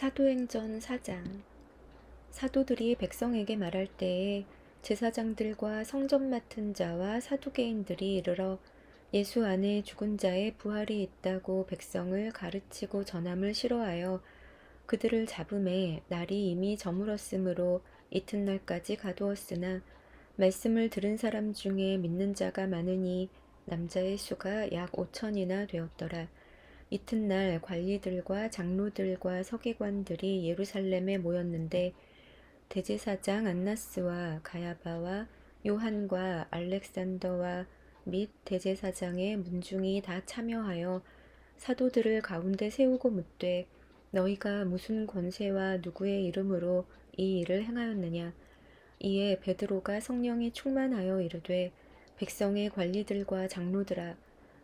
사도행전 4장. 사도들이 백성에게 말할 때에 제사장들과 성전 맡은 자와 사두개인들이 이르러 예수 안에 죽은 자의 부활이 있다고 백성을 가르치고 전함을 싫어하여 그들을 잡음에 날이 이미 저물었으므로 이튿날까지 가두었으나 말씀을 들은 사람 중에 믿는 자가 많으니 남자의 수가 약 5천이나 되었더라. 이튿날 관리들과 장로들과 서기관들이 예루살렘에 모였는데 대제사장 안나스와 가야바와 요한과 알렉산더와 및 대제사장의 문중이 다 참여하여 사도들을 가운데 세우고 묻되 너희가 무슨 권세와 누구의 이름으로 이 일을 행하였느냐. 이에 베드로가 성령이 충만하여 이르되 백성의 관리들과 장로들아,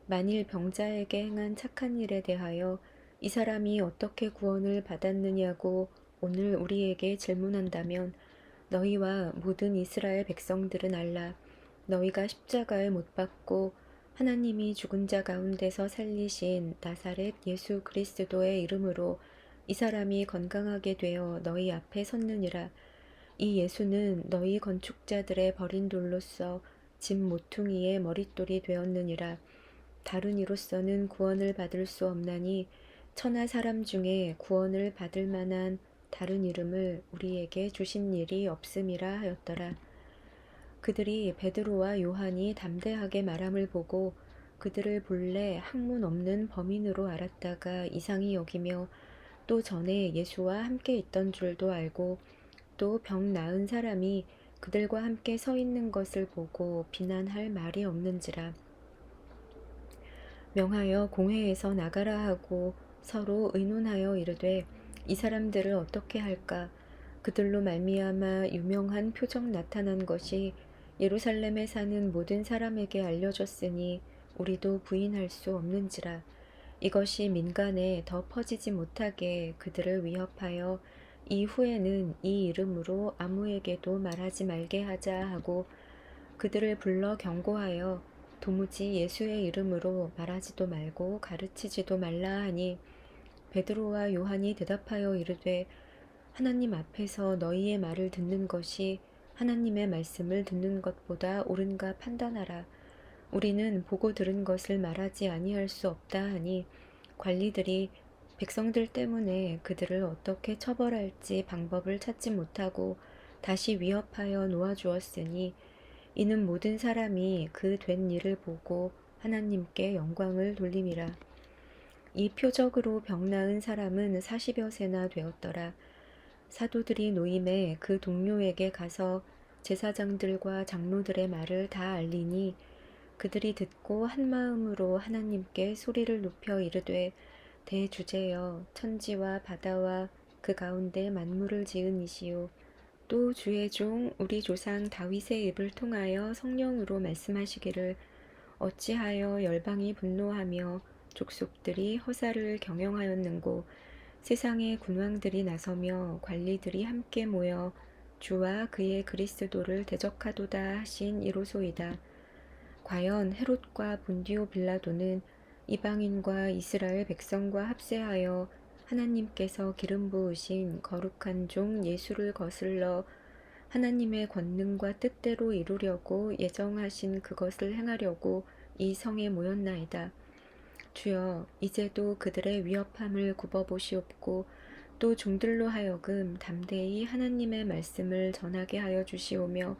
만일 병자에게 행한 착한 일에 대하여 이 사람이 어떻게 구원을 받았느냐고 오늘 우리에게 질문한다면 너희와 모든 이스라엘 백성들은 알라. 너희가 십자가에 못 박고 하나님이 죽은 자 가운데서 살리신 나사렛 예수 그리스도의 이름으로 이 사람이 건강하게 되어 너희 앞에 섰느니라. 이 예수는 너희 건축자들의 버린 돌로서 집 모퉁이의 머릿돌이 되었느니라. 다른 이로서는 구원을 받을 수 없나니 천하 사람 중에 구원을 받을 만한 다른 이름을 우리에게 주신 일이 없음이라 하였더라. 그들이 베드로와 요한이 담대하게 말함을 보고 그들을 본래 학문 없는 범인으로 알았다가 이상히 여기며 또 전에 예수와 함께 있던 줄도 알고 또 병 나은 사람이 그들과 함께 서 있는 것을 보고 비난할 말이 없는지라. 명하여 공회에서 나가라 하고 서로 의논하여 이르되 이 사람들을 어떻게 할까. 그들로 말미암아 유명한 표적 나타난 것이 예루살렘에 사는 모든 사람에게 알려졌으니 우리도 부인할 수 없는지라. 이것이 민간에 더 퍼지지 못하게 그들을 위협하여 이후에는 이 이름으로 아무에게도 말하지 말게 하자 하고 그들을 불러 경고하여 도무지 예수의 이름으로 말하지도 말고 가르치지도 말라 하니 베드로와 요한이 대답하여 이르되 하나님 앞에서 너희의 말을 듣는 것이 하나님의 말씀을 듣는 것보다 옳은가 판단하라. 우리는 보고 들은 것을 말하지 아니할 수 없다 하니 관리들이 백성들 때문에 그들을 어떻게 처벌할지 방법을 찾지 못하고 다시 위협하여 놓아주었으니 이는 모든 사람이 그 된 일을 보고 하나님께 영광을 돌림이라. 이 표적으로 병 나은 사람은 40여 세나 되었더라. 사도들이 노임에 그 동료에게 가서 제사장들과 장로들의 말을 다 알리니 그들이 듣고 한 마음으로 하나님께 소리를 높여 이르되 대주제여 천지와 바다와 그 가운데 만물을 지은 이시오 또 주의 종 우리 조상 다윗의 입을 통하여 성령으로 말씀하시기를 어찌하여 열방이 분노하며 족속들이 허사를 경영하였는고 세상의 군왕들이 나서며 관리들이 함께 모여 주와 그의 그리스도를 대적하도다 하신 이로소이다. 과연 헤롯과 본디오 빌라도는 이방인과 이스라엘 백성과 합세하여 하나님께서 기름 부으신 거룩한 종 예수를 거슬러 하나님의 권능과 뜻대로 이루려고 예정하신 그것을 행하려고 이 성에 모였나이다. 주여, 이제도 그들의 위협함을 굽어보시옵고 또 종들로 하여금 담대히 하나님의 말씀을 전하게 하여 주시오며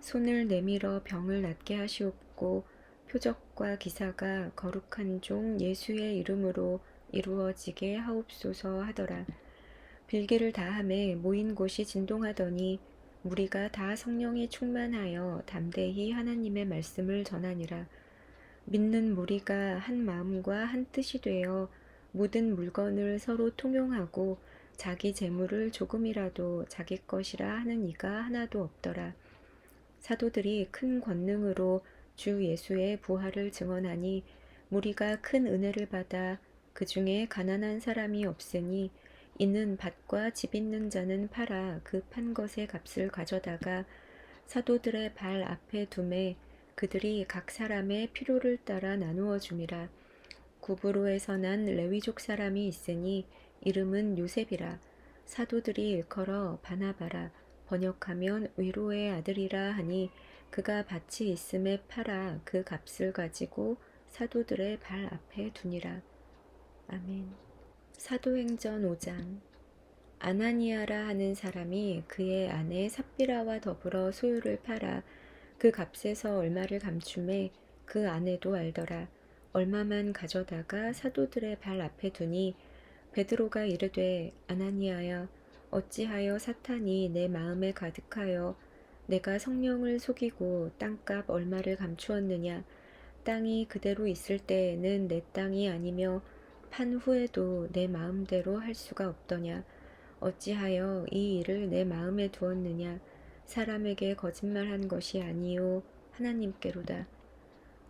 손을 내밀어 병을 낫게 하시옵고 표적과 기사가 거룩한 종 예수의 이름으로 이루어지게 하옵소서 하더라. 빌기를 다함에 모인 곳이 진동하더니 무리가 다 성령이 충만하여 담대히 하나님의 말씀을 전하니라. 믿는 무리가 한 마음과 한 뜻이 되어 모든 물건을 서로 통용하고 자기 재물을 조금이라도 자기 것이라 하는 이가 하나도 없더라. 사도들이 큰 권능으로 주 예수의 부활을 증언하니 무리가 큰 은혜를 받아 그 중에 가난한 사람이 없으니 이는 밭과 집 있는 자는 팔아 그 판 것의 값을 가져다가 사도들의 발 앞에 두매 그들이 각 사람의 필요를 따라 나누어 줌이라. 구브로에서 난 레위족 사람이 있으니 이름은 요셉이라. 사도들이 일컬어 바나바라 번역하면 위로의 아들이라 하니 그가 밭이 있음에 팔아 그 값을 가지고 사도들의 발 앞에 두니라. 아멘. 사도행전 5장. 아나니아라 하는 사람이 그의 아내 삽비라와 더불어 소유를 팔아 그 값에서 얼마를 감춤해 그 아내도 알더라. 얼마만 가져다가 사도들의 발 앞에 두니 베드로가 이르되 아나니아야 어찌하여 사탄이 내 마음에 가득하여 내가 성령을 속이고 땅값 얼마를 감추었느냐. 땅이 그대로 있을 때에는 내 땅이 아니며 판 후에도 내 마음대로 할 수가 없더냐. 어찌하여 이 일을 내 마음에 두었느냐. 사람에게 거짓말한 것이 아니요 하나님께로다.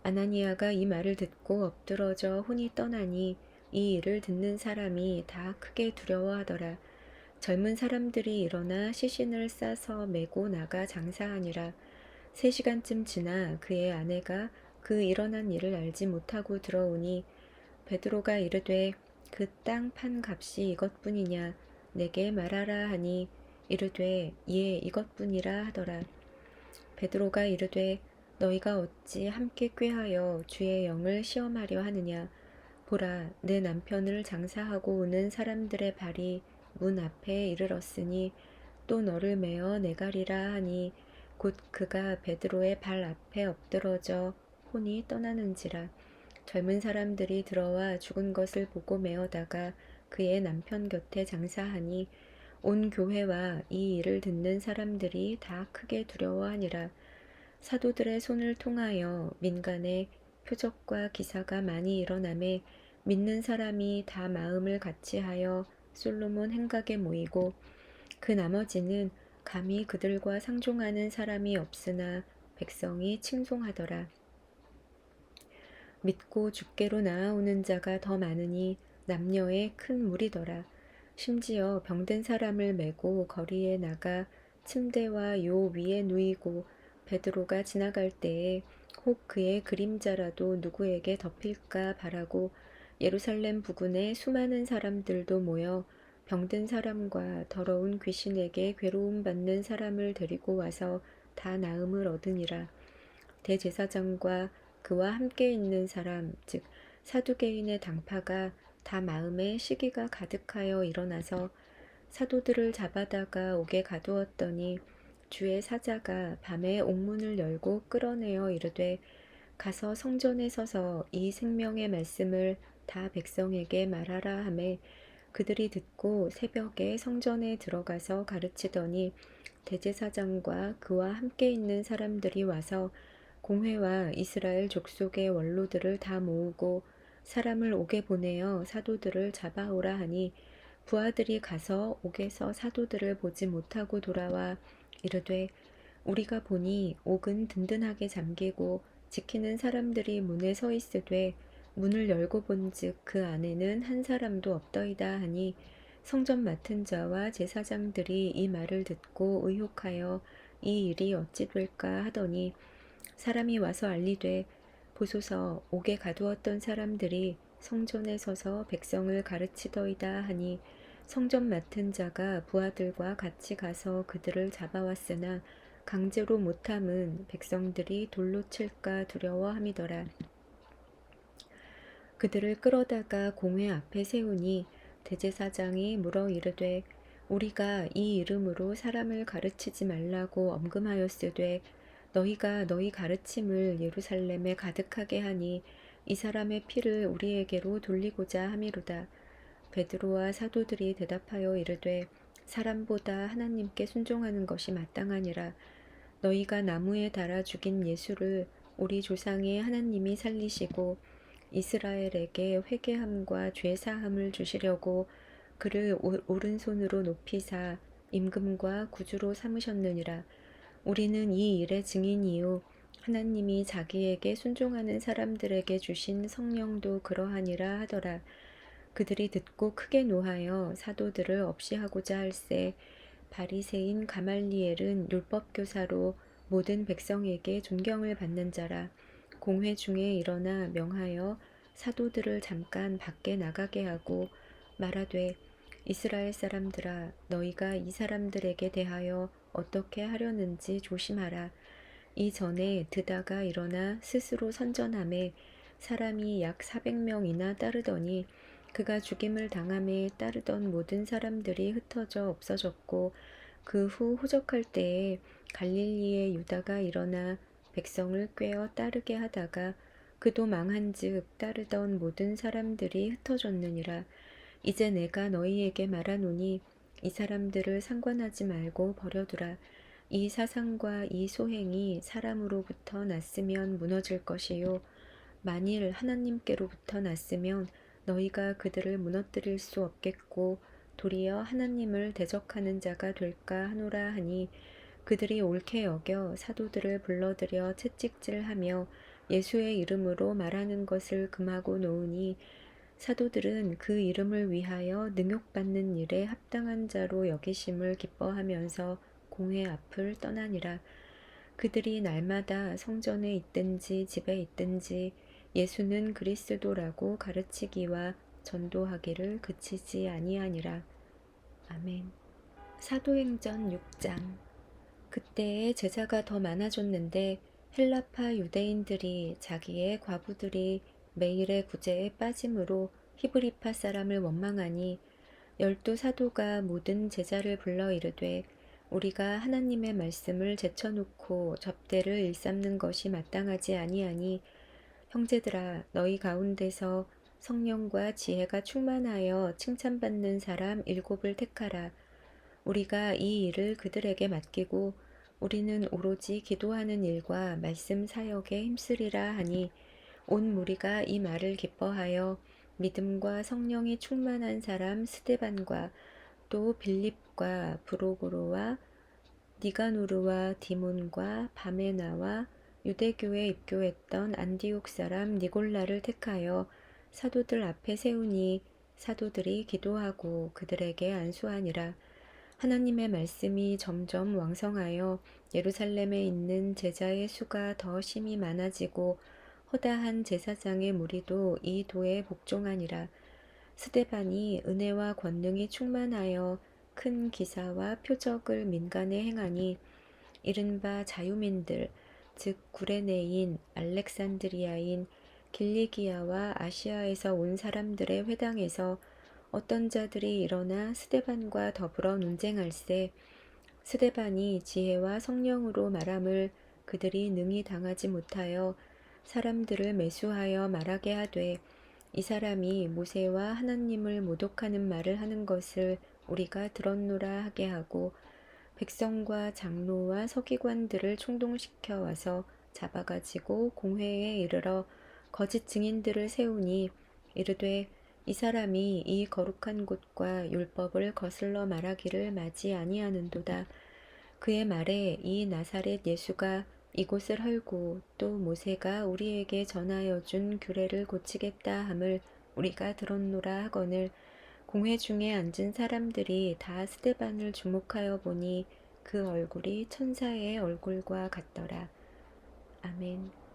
아나니아가 이 말을 듣고 엎드러져 혼이 떠나니 이 일을 듣는 사람이 다 크게 두려워하더라. 젊은 사람들이 일어나 시신을 싸서 메고 나가 장사하니라. 3시간쯤 지나 그의 아내가 그 일어난 일을 알지 못하고 들어오니 베드로가 이르되 그 땅 판 값이 이것뿐이냐 내게 말하라 하니 이르되 예 이것뿐이라 하더라. 베드로가 이르되 너희가 어찌 함께 꾀하여 주의 영을 시험하려 하느냐. 보라 내 남편을 장사하고 오는 사람들의 발이 문 앞에 이르렀으니 또 너를 메어 내가리라 하니 곧 그가 베드로의 발 앞에 엎드러져 혼이 떠나는지라. 젊은 사람들이 들어와 죽은 것을 보고 메어다가 그의 남편 곁에 장사하니 온 교회와 이 일을 듣는 사람들이 다 크게 두려워하니라. 사도들의 손을 통하여 민간에 표적과 기사가 많이 일어나매 믿는 사람이 다 마음을 같이하여 솔로몬 행각에 모이고 그 나머지는 감히 그들과 상종하는 사람이 없으나 백성이 칭송하더라. 믿고 주께로 나아오는 자가 더 많으니 남녀의 큰 무리더라. 심지어 병든 사람을 메고 거리에 나가 침대와 요 위에 누이고 베드로가 지나갈 때에 혹 그의 그림자라도 누구에게 덮일까 바라고 예루살렘 부근에 수많은 사람들도 모여 병든 사람과 더러운 귀신에게 괴로움 받는 사람을 데리고 와서 다 나음을 얻으니라. 대제사장과 그와 함께 있는 사람 즉 사두개인의 당파가 다 마음에 시기가 가득하여 일어나서 사도들을 잡아다가 옥에 가두었더니 주의 사자가 밤에 옥문을 열고 끌어내어 이르되 가서 성전에 서서 이 생명의 말씀을 다 백성에게 말하라 하매 그들이 듣고 새벽에 성전에 들어가서 가르치더니 대제사장과 그와 함께 있는 사람들이 와서 공회와 이스라엘 족속의 원로들을 다 모으고 사람을 옥에 보내어 사도들을 잡아오라 하니 부하들이 가서 옥에서 사도들을 보지 못하고 돌아와 이르되 우리가 보니 옥은 든든하게 잠기고 지키는 사람들이 문에 서 있으되 문을 열고 본즉 그 안에는 한 사람도 없더이다 하니 성전 맡은 자와 제사장들이 이 말을 듣고 의혹하여 이 일이 어찌 될까 하더니 사람이 와서 알리되 보소서 옥에 가두었던 사람들이 성전에 서서 백성을 가르치더이다 하니 성전 맡은 자가 부하들과 같이 가서 그들을 잡아왔으나 강제로 못함은 백성들이 돌로 칠까 두려워함이더라. 그들을 끌어다가 공회 앞에 세우니 대제사장이 물어 이르되 우리가 이 이름으로 사람을 가르치지 말라고 엄금하였으되 너희가 너희 가르침을 예루살렘에 가득하게 하니 이 사람의 피를 우리에게로 돌리고자 함이로다. 베드로와 사도들이 대답하여 이르되 사람보다 하나님께 순종하는 것이 마땅하니라. 너희가 나무에 달아 죽인 예수를 우리 조상의 하나님이 살리시고 이스라엘에게 회개함과 죄사함을 주시려고 그를 오른손으로 높이사 임금과 구주로 삼으셨느니라. 우리는 이 일의 증인이요 하나님이 자기에게 순종하는 사람들에게 주신 성령도 그러하니라 하더라. 그들이 듣고 크게 노하여 사도들을 없이하고자 할세 바리새인 가말리엘은 율법교사로 모든 백성에게 존경을 받는 자라. 공회 중에 일어나 명하여 사도들을 잠깐 밖에 나가게 하고 말하되 이스라엘 사람들아, 너희가 이 사람들에게 대하여 어떻게 하려는지 조심하라. 이전에 드다가 일어나 스스로 선전함에 사람이 약 400명이나 따르더니 그가 죽임을 당함에 따르던 모든 사람들이 흩어져 없어졌고, 그 후 호적할 때에 갈릴리의 유다가 일어나 백성을 꾀어 따르게 하다가 그도 망한즉 따르던 모든 사람들이 흩어졌느니라. 이제 내가 너희에게 말하노니 이 사람들을 상관하지 말고 버려두라. 이 사상과 이 소행이 사람으로부터 났으면 무너질 것이요 만일 하나님께로부터 났으면 너희가 그들을 무너뜨릴 수 없겠고 도리어 하나님을 대적하는 자가 될까 하노라 하니, 그들이 옳게 여겨 사도들을 불러들여 채찍질하며 예수의 이름으로 말하는 것을 금하고 놓으니, 사도들은 그 이름을 위하여 능욕받는 일에 합당한 자로 여기심을 기뻐하면서 공회 앞을 떠나니라. 그들이 날마다 성전에 있든지 집에 있든지 예수는 그리스도라고 가르치기와 전도하기를 그치지 아니하니라. 아멘. 사도행전 6장. 그때에 제자가 더 많아졌는데 헬라파 유대인들이 자기의 과부들이 매일의 구제에 빠짐으로 히브리파 사람을 원망하니, 12 사도가 모든 제자를 불러 이르되, 우리가 하나님의 말씀을 제쳐놓고 접대를 일삼는 것이 마땅하지 아니하니, 형제들아, 너희 가운데서 성령과 지혜가 충만하여 칭찬받는 사람 7을 택하라. 우리가 이 일을 그들에게 맡기고 우리는 오로지 기도하는 일과 말씀 사역에 힘쓰리라 하니, 온 무리가 이 말을 기뻐하여 믿음과 성령이 충만한 사람 스데반과 또 빌립과 브로고로와 니가노르와 디몬과 바메나와 유대교에 입교했던 안디옥 사람 니골라를 택하여 사도들 앞에 세우니, 사도들이 기도하고 그들에게 안수하니라. 하나님의 말씀이 점점 왕성하여 예루살렘에 있는 제자의 수가 더 심히 많아지고 허다한 제사장의 무리도 이 도에 복종하니라. 스데반이 은혜와 권능이 충만하여 큰 기사와 표적을 민간에 행하니, 이른바 자유민들 즉 구레네인, 알렉산드리아인, 길리기아와 아시아에서 온 사람들의 회당에서 어떤 자들이 일어나 스데반과 더불어 논쟁할세, 스데반이 지혜와 성령으로 말함을 그들이 능히 당하지 못하여 사람들을 매수하여 말하게 하되, 이 사람이 모세와 하나님을 모독하는 말을 하는 것을 우리가 들었노라 하게 하고, 백성과 장로와 서기관들을 충동시켜 와서 잡아가지고 공회에 이르러 거짓 증인들을 세우니, 이르되 이 사람이 이 거룩한 곳과 율법을 거슬러 말하기를 마지 아니하는도다. 그의 말에 이 나사렛 예수가 이곳을 헐고 또 모세가 우리에게 전하여 준 규례를 고치겠다 함을 우리가 들었노라 하거늘, 공회 중에 앉은 사람들이 다 스데반을 주목하여 보니 그 얼굴이 천사의 얼굴과 같더라. 아멘.